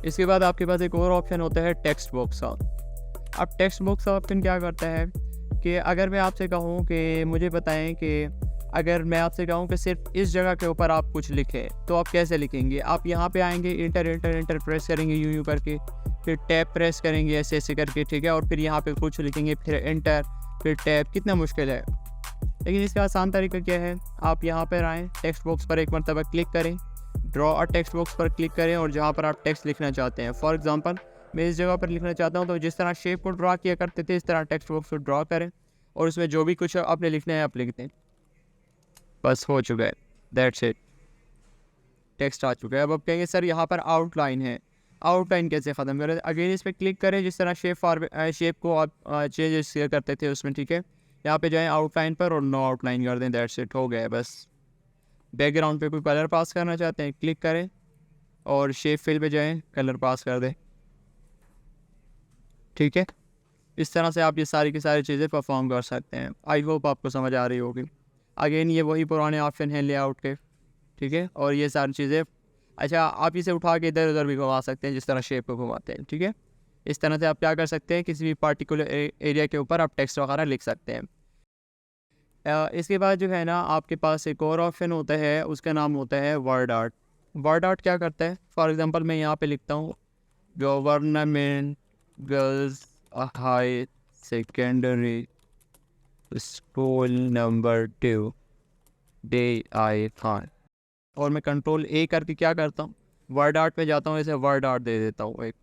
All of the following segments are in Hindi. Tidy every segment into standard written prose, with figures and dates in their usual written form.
इसके बाद आपके पास एक और ऑप्शन होता है टेक्स्ट बॉक्स का। अब टेक्स्ट बॉक्स ऑप्शन क्या करता है कि अगर मैं आपसे कहूँ कि मुझे बताएं कि अगर मैं आपसे कहूँ कि सिर्फ इस जगह के ऊपर आप कुछ लिखें तो आप कैसे लिखेंगे। आप यहाँ पे आएंगे, इंटर इंटर इंटर प्रेस करेंगे यूं करके, फिर टैब प्रेस करेंगे ऐसे ऐसे करके, ठीक है, और फिर यहाँ पे कुछ लिखेंगे, फिर इंटर, फिर टैब। कितना मुश्किल है, लेकिन इसका आसान तरीका क्या है। आप यहाँ पर आएँ, टेक्स्ट बॉक्स पर एक मरतबा क्लिक करें, ड्रॉ अ टेक्स्ट बॉक्स पर क्लिक करें और जहाँ पर आप टेक्स्ट लिखना चाहते हैं, फॉर एग्जांपल मैं इस जगह पर लिखना चाहता हूँ, तो जिस तरह शेप को ड्रा किया करते थे इस तरह टेक्स्ट बॉक्स को ड्रॉ करें और उसमें जो भी कुछ आपने लिखना है आप लिख दें। बस हो चुका है, दैट्स इट, टेक्स्ट आ चुका है। अब आप कहेंगे सर यहाँ पर आउटलाइन है, आउटलाइन कैसे ख़त्म करें। अगेन इस पर क्लिक करें, जिस तरह शेप को आप चेंज करते थे उसमें, ठीक है। यहाँ पे जाएँ आउटलाइन पर और नो आउटलाइन कर दें, दैट्स इट, हो गया बस। बैकग्राउंड पे कोई कलर पास करना चाहते हैं, क्लिक करें और शेप फिल पे जाएं, कलर पास कर दें, ठीक है। इस तरह से आप ये सारी की सारी चीज़ें परफॉर्म कर सकते हैं। आई होप आपको समझ आ रही होगी। अगेन ये वही पुराने ऑप्शन हैं लेआउट के, ठीक है, और ये सारी चीज़ें। अच्छा, आप इसे उठा के इधर उधर भी घुमा सकते हैं जिस तरह शेप को घुमाते हैं, ठीक है। इस तरह से आप क्या कर सकते हैं, किसी भी पार्टिकुलर एरिया के ऊपर आप टेक्स्ट वगैरह लिख सकते हैं। इसके बाद जो है ना आपके पास एक और ऑप्शन होता है, उसका नाम होता है वर्ड आर्ट। वर्ड आर्ट क्या करता है, फॉर एग्जांपल मैं यहाँ पे लिखता हूँ government girls high secondary school number 2 day I Khan, और मैं कंट्रोल ए करके क्या करता हूँ, वर्ड आर्ट पे जाता हूँ, इसे वर्ड आर्ट दे देता हूँ एक।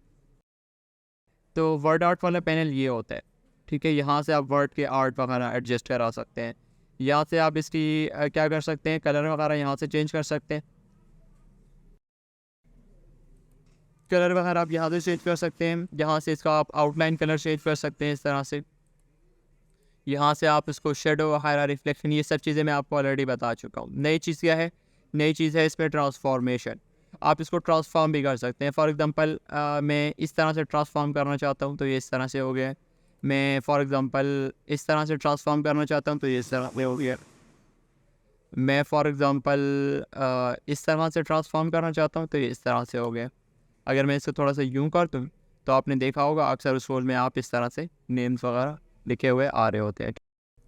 तो वर्ड आर्ट वाला पैनल ये होता है, ठीक है। यहाँ से आप वर्ड के आर्ट वगैरह एडजस्ट करा सकते हैं। यहाँ से आप इसकी क्या कर सकते हैं, कलर वगैरह यहाँ से चेंज कर सकते हैं, कलर वगैरह आप यहाँ से चेंज कर सकते हैं। यहाँ से इसका आप आउटलाइन कलर चेंज कर सकते हैं इस तरह से। यहाँ से आप इसको शेडो वगैरह, रिफ्लेक्शन, ये सब चीज़ें मैं आपको ऑलरेडी बता चुका हूँ। नई चीज़ क्या है, नई चीज़ है इसमें ट्रांसफॉर्मेशन। आप इसको ट्रांसफॉर्म भी कर सकते हैं। फॉर एग्जांपल मैं इस तरह से ट्रांसफॉर्म करना चाहता हूँ तो ये इस तरह से हो गया है। मैं फॉर एग्जांपल इस तरह से ट्रांसफॉर्म करना चाहता हूँ तो ये इस तरह से हो गया। मैं फॉर एग्जांपल इस तरह से ट्रांसफॉर्म करना चाहता हूँ तो ये इस तरह से हो गया। अगर मैं इसको थोड़ा सा यूँ कर दूँ तो आपने देखा होगा अक्सर उस रोल में आप इस तरह से नेम्स वगैरह लिखे हुए आ रहे होते हैं।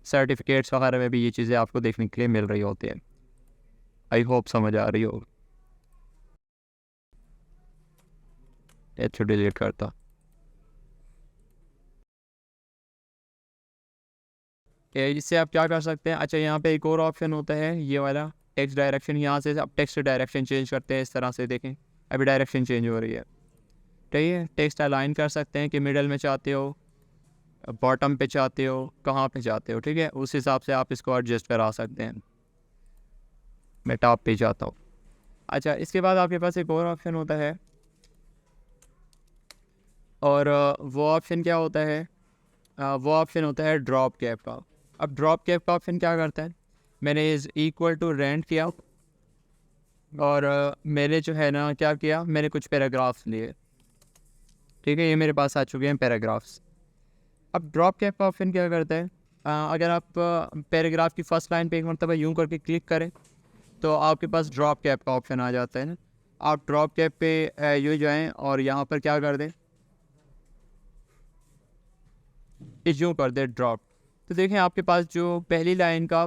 सर्टिफिकेट्स वगैरह में भी ये चीज़ें आपको देखने के लिए मिल रही होती हैं। आई होप समझ आ रही हो। डिलीट करता। इससे आप क्या कर सकते हैं, अच्छा यहाँ पे एक और ऑप्शन होता है ये वाला टेक्स्ट डायरेक्शन। यहाँ से आप टेक्स्ट डायरेक्शन चेंज करते हैं इस तरह से, देखें अभी डायरेक्शन चेंज हो रही है, ठीक है। टेक्स्ट अलाइन कर सकते हैं कि मिडल में चाहते हो, बॉटम पे चाहते हो, कहाँ पे चाहते हो, ठीक है। उस हिसाब से आप इसको एडजस्ट करा सकते हैं। मैं टॉप पे जाता हूँ। अच्छा, इसके बाद आपके पास एक और ऑप्शन होता है, और वो ऑप्शन क्या होता है, वो ऑप्शन होता है ड्रॉप कैप का। अब ड्रॉप कैप का ऑप्शन क्या करता है, मैंने इज़ इक्वल टू रेंट किया और मैंने जो है ना क्या किया, मैंने कुछ पैराग्राफ्स लिए, ठीक है। ये मेरे पास आ चुके हैं पैराग्राफ्स। अब ड्रॉप कैप का ऑप्शन क्या करता है, अगर आप पैराग्राफ की फर्स्ट लाइन पे एक मरतबा यूँ करके क्लिक करें तो आपके पास ड्रॉप कैप का ऑप्शन आ जाता है ना। आप ड्रॉप कैप पे यूँ जाएँ और यहाँ पर क्या कर दें, यूँ कर दें ड्रॉप। तो देखें आपके पास जो पहली लाइन का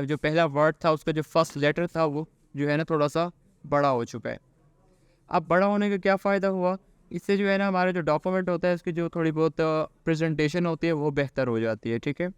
जो पहला वर्ड था उसका जो फर्स्ट लेटर था वो जो है ना थोड़ा सा बड़ा हो चुका है। अब बड़ा होने का क्या फ़ायदा हुआ, इससे जो है ना हमारा जो डॉक्यूमेंट होता है उसकी जो थोड़ी बहुत प्रेजेंटेशन होती है वो बेहतर हो जाती है, ठीक है।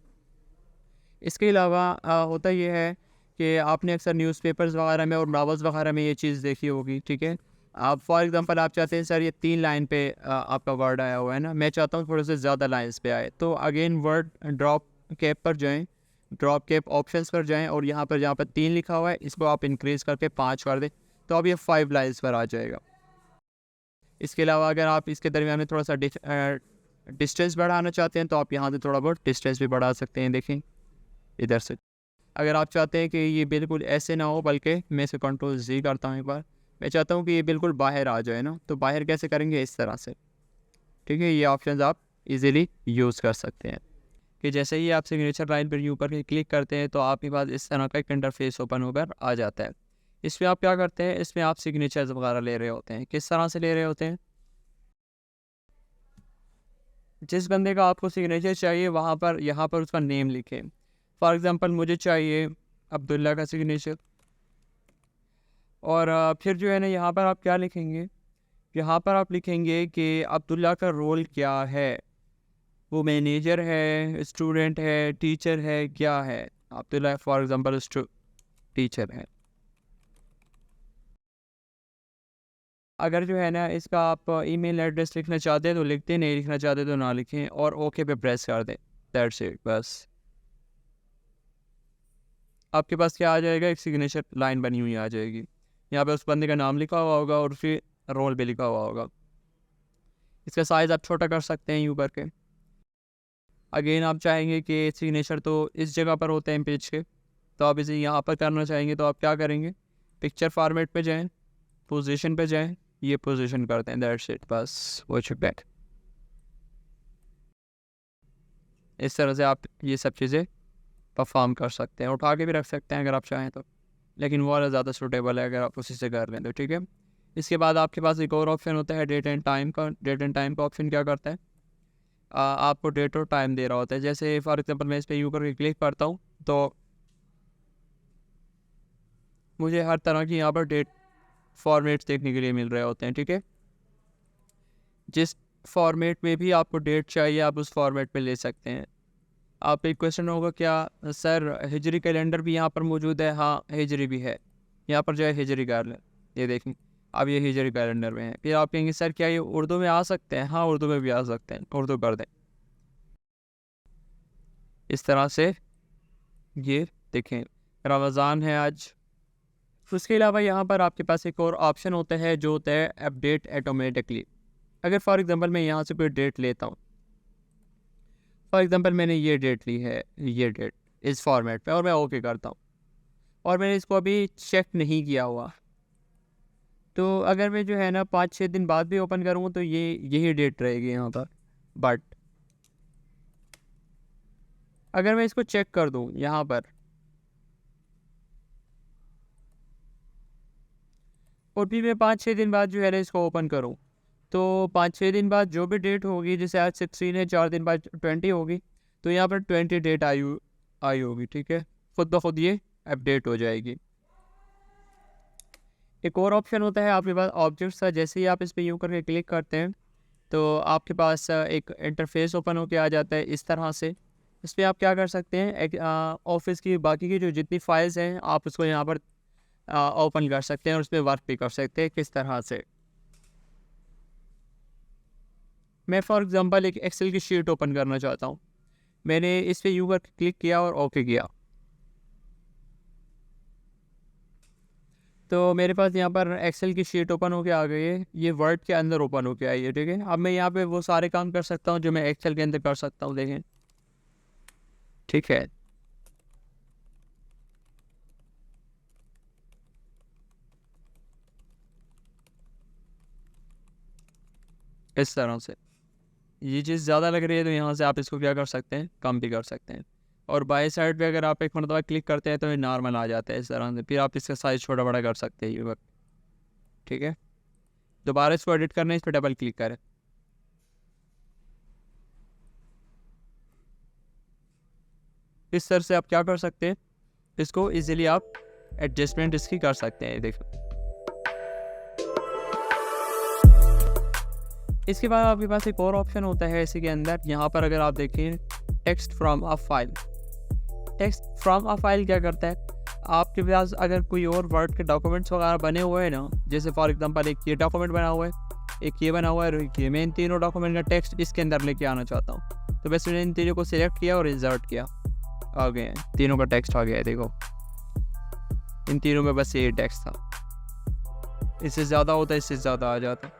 इसके अलावा होता ये है कि आपने अक्सर न्यूज़पेपर्स वगैरह में और नावल्स वगैरह में ये चीज़ देखी होगी, ठीक है। आप फॉर एग्जांपल आप चाहते हैं सर ये 3 लाइन पे आपका वर्ड आया हुआ है ना, मैं चाहता हूँ थोड़े से ज़्यादा लाइंस पे आए, तो अगेन वर्ड ड्रॉप कैप पर जाएं, ड्रॉप कैप ऑप्शंस पर जाएं और यहाँ पर जहाँ पर 3 लिखा हुआ है इसको आप इंक्रीज़ करके 5 कर दें तो अब ये 5 लाइन्स पर आ जाएगा। इसके अलावा अगर आप इसके दरमियान में थोड़ा सा डिस्टेंस बढ़ाना चाहते हैं तो आप यहाँ से थोड़ा बहुत डिस्टेंस भी बढ़ा सकते हैं, देखें इधर से। अगर आप चाहते हैं कि ये बिल्कुल ऐसे ना हो, बल्कि मैं इसे कंट्रोल Z करता हूँ एक बार, मैं चाहता हूँ कि ये बिल्कुल बाहर आ जाए ना, तो बाहर कैसे करेंगे, इस तरह से, ठीक है। ये ऑप्शंस आप इजीली यूज़ कर सकते हैं कि जैसे ही आप सिग्नेचर लाइन पर यूँ पर क्लिक करते हैं तो आपके पास इस तरह का एक इंटरफेस ओपन होकर आ जाता है। इसमें आप क्या करते हैं, इसमें आप सिग्नेचर्स वगैरह ले रहे होते हैं। किस तरह से ले रहे होते हैं, जिस बंदे का आपको सिग्नेचर चाहिए वहाँ पर यहाँ पर उसका नेम लिखें। फॉर एग्ज़ाम्पल मुझे चाहिए अब्दुल्ला का सिग्नेचर, और फिर जो है ना यहाँ पर आप क्या लिखेंगे, यहाँ पर आप लिखेंगे कि अब्दुल्ला का रोल क्या है, वो मैनेजर है, स्टूडेंट है, टीचर है, क्या है। अब्दुल्ला फॉर एग्ज़ाम्पल टीचर है। अगर जो है ना इसका आप ईमेल एड्रेस लिखना चाहते हैं तो लिखते, नहीं लिखना चाहते तो ना लिखें, और ओके पे प्रेस कर दें। दैट्स इट, बस आपके पास क्या आ जाएगा, एक सिग्नेचर लाइन बनी हुई आ जाएगी। यहाँ पे उस बंदे का नाम लिखा हुआ होगा और फिर रोल भी लिखा हुआ होगा। इसका साइज़ आप छोटा कर सकते हैं यूँ करके। अगेन आप चाहेंगे कि सिग्नेचर तो इस जगह पर होते हैं पेज के, तो आप इसे यहाँ पर करना चाहेंगे तो आप क्या करेंगे, पिक्चर फॉर्मेट पे जाएं, पोजीशन पे जाएं, ये पोजीशन करते हैं। दैट्स इट, बस वो बैक। इस तरह से आप ये सब चीज़ें परफॉर्म कर सकते हैं। उठा के भी रख सकते हैं अगर आप चाहें तो, लेकिन वो वाला ज़्यादा सूटेबल है अगर आप उसी से कर लें तो, ठीक है। इसके बाद आपके पास एक और ऑप्शन होता है डेट एंड टाइम का। डेट एंड टाइम का ऑप्शन क्या करता है, आपको डेट और टाइम दे रहा होता है। जैसे फॉर एग्जांपल मैं इस पर यू करके क्लिक करता हूँ तो मुझे हर तरह की यहाँ पर डेट फॉर्मेट्स देखने के लिए मिल रहे होते हैं, ठीक है। जिस फॉर्मेट में भी आपको डेट चाहिए आप उस फॉर्मेट में ले सकते हैं। आप एक क्वेश्चन होगा क्या सर हिजरी कैलेंडर भी यहाँ पर मौजूद है, हाँ हिजरी भी है, यहाँ पर जो है हिजरी कैलेंडर, ये देखें अब ये हिजरी कैलेंडर में है। फिर आप कहेंगे सर क्या ये उर्दू में आ सकते हैं, हाँ उर्दू में भी आ सकते हैं, उर्दू कर दें। इस तरह से ये देखें रमज़ान है आज। उसके अलावा यहाँ पर आपके पास एक और ऑप्शन होता है जो होता है अपडेट ऑटोमेटिकली। अगर फॉर एग्जांपल मैं यहाँ से कोई डेट लेता हूँ, फॉर एग्जांपल मैंने ये डेट ली है, ये डेट इस फॉर्मेट पे, और मैं ओके करता हूँ और मैंने इसको अभी चेक नहीं किया हुआ, तो अगर मैं जो है ना 5-6 दिन बाद भी ओपन करूँ तो ये यही डेट रहेगी यहाँ पर। बट अगर मैं इसको चेक कर दूँ यहाँ पर और भी मैं 5-6 दिन बाद जो है ना इसको ओपन करूँ, तो 5-6 दिन बाद जो भी डेट होगी, जैसे आज 16 है, 4 दिन बाद 20 होगी, तो यहाँ पर 20 डेट आई होगी, ठीक है। खुद ब खुद ये अपडेट हो जाएगी। एक और ऑप्शन होता है आपके पास ऑब्जेक्ट्स का। जैसे ही आप इस पर यूँ करके क्लिक करते हैं तो आपके पास एक इंटरफेस ओपन होके आ जाता है इस तरह से। इस पर आप क्या कर सकते हैं, ऑफिस की बाकी की जो जितनी फाइल्स हैं आप उसको यहाँ पर ओपन कर सकते हैं और उस पर वर्क भी कर सकते हैं। किस तरह से, मैं फॉर एग्जांपल एक एक्सेल की शीट ओपन करना चाहता हूँ, मैंने इस पर यूँ करके क्लिक किया और ओके किया, तो मेरे पास यहाँ पर एक्सेल की शीट ओपन होके आ गई है। ये वर्ड के अंदर ओपन होके आई है, ठीक है। अब मैं यहाँ पे वो सारे काम कर सकता हूँ जो मैं एक्सेल के अंदर कर सकता हूँ, देखें, ठीक है। इस तरह से ये चीज़ ज़्यादा लग रही है तो यहाँ से आप इसको क्या कर सकते हैं, कम भी कर सकते हैं। और बाई साइड पे अगर आप एक मरतबा क्लिक करते हैं तो ये नॉर्मल आ जाता है इस तरह से। फिर आप इसका साइज़ छोटा बड़ा कर सकते हैं, ये वक्त, ठीक है। दोबारा इसको एडिट करना है, इस पर डबल क्लिक करें, इस तरह से आप क्या कर सकते हैं, इसको इजीली आप एडजस्टमेंट इसकी कर सकते हैं। देखो इसके बाद आपके पास एक और ऑप्शन होता है इसी के अंदर। यहाँ पर अगर आप देखें text from a file, text from a file क्या करता है, आपके पास अगर कोई और वर्ड के डॉक्यूमेंट्स वगैरह बने हुए हैं ना, जैसे फॉर एग्जांपल एक ये डॉक्यूमेंट बना हुआ है, एक ये बना हुआ है और एक ये, मैं इन तीनों डॉक्यूमेंट का टेक्स्ट इसके अंदर लेके आना चाहता हूँ, तो बस मैंने इन तीनों को सिलेक्ट किया और इंसर्ट किया, आ गए हैं, तीनों का टेक्स्ट आ गया है। देखो इन तीनों में बस ये टेक्स्ट था, इससे ज़्यादा होता है, इससे ज़्यादा आ जाता है।